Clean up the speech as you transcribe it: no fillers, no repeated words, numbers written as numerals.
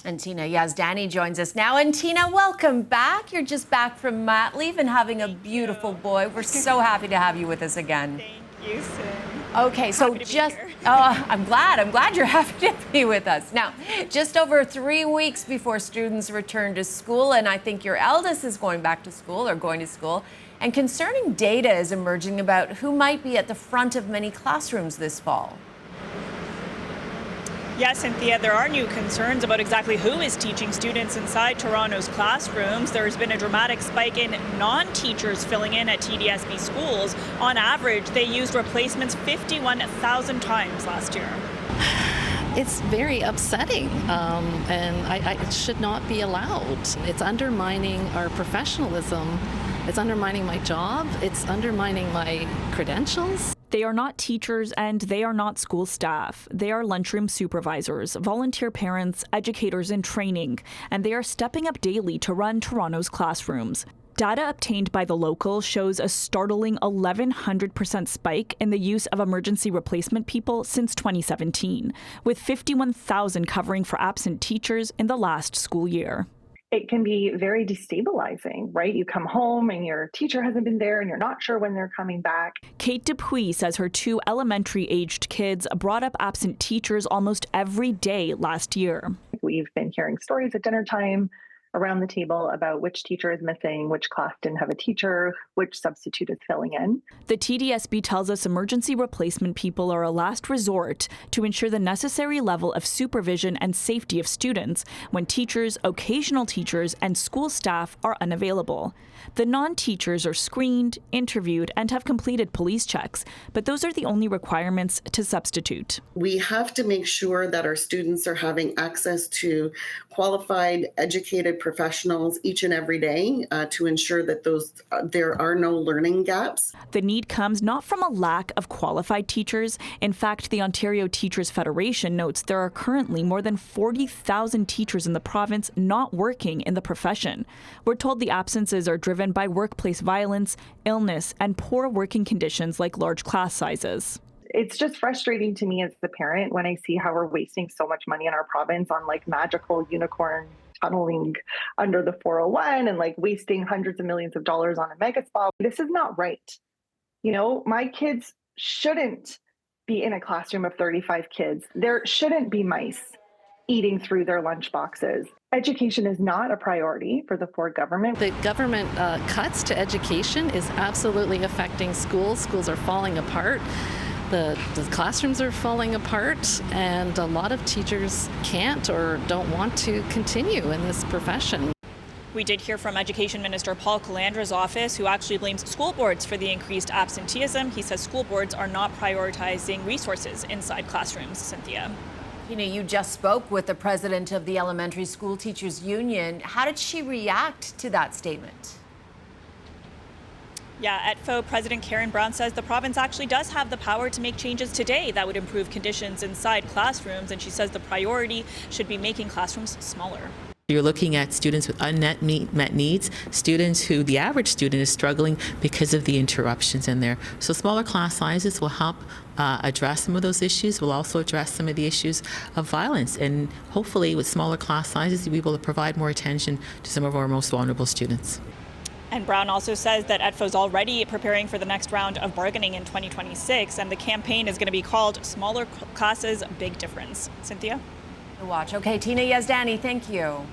And Tina Yazdani joins us now. And Tina, welcome back. You're just back from mat leave and having a beautiful boy. We're so happy to have you with us again. Thank you, Sim. Okay, so I'm glad you're happy to be with us. Now, just over 3 weeks before students return to school, and I think your eldest is going back to school or going to school, and concerning data is emerging about who might be at the front of many classrooms this fall. Yes, Cynthia, there are new concerns about exactly who is teaching students inside Toronto's classrooms. There's been a dramatic spike in non-teachers filling in at TDSB schools. On average, they used replacements 51,000 times last year. It's very upsetting, and it should not be allowed. It's undermining our professionalism. It's undermining my job. It's undermining my credentials. They are not teachers and they are not school staff. They are lunchroom supervisors, volunteer parents, educators in training, and they are stepping up daily to run Toronto's classrooms. Data obtained by The Local shows a startling 1,100% spike in the use of emergency replacement people since 2017, with 51,000 covering for absent teachers in the last school year. It can be very destabilizing, right? You come home and your teacher hasn't been there and you're not sure when they're coming back. Kate Dupuis says her 2 elementary-aged kids brought up absent teachers almost every day last year. We've been hearing stories at dinner time around the table about which teacher is missing, which class didn't have a teacher, which substitute is filling in. The TDSB tells us emergency replacement people are a last resort to ensure the necessary level of supervision and safety of students when teachers, occasional teachers, and school staff are unavailable. The non-teachers are screened, interviewed, and have completed police checks, but those are the only requirements to substitute. We have to make sure that our students are having access to qualified, educated professionals each and every day to ensure that there are no learning gaps. The need comes not from a lack of qualified teachers. In fact, the Ontario Teachers Federation notes there are currently more than 40,000 teachers in the province not working in the profession. We're told the absences are driven by workplace violence, illness, and poor working conditions like large class sizes. It's just frustrating to me as the parent when I see how we're wasting so much money in our province on like magical unicorn tunneling under the 401 and like wasting hundreds of millions of dollars on a mega spa. This is not right. You know, my kids shouldn't be in a classroom of 35 kids. There shouldn't be mice eating through their lunch boxes. Education is not a priority for the Ford government. The government cuts to education is absolutely affecting schools. Schools are falling apart. The classrooms are falling apart, and a lot of teachers can't or don't want to continue in this profession. We did hear from Education Minister Paul Calandra's office, who actually blames school boards for the increased absenteeism. He says school boards are not prioritizing resources inside classrooms. Cynthia. You know, you just spoke with the president of the Elementary School Teachers Union. How did she react to that statement? Yeah, at FO, President Karen Brown says the province actually does have the power to make changes today that would improve conditions inside classrooms, and she says the priority should be making classrooms smaller. You're looking at students with unmet needs, students who the average student is struggling because of the interruptions in there. So smaller class sizes will help address some of those issues. Will also address some of the issues of violence. And hopefully with smaller class sizes, we will provide more attention to some of our most vulnerable students. And Brown also says that EDFO is already preparing for the next round of bargaining in 2026, and the campaign is going to be called Smaller Classes, Big Difference. Cynthia? Watch. Okay, Tina Yazdani, thank you.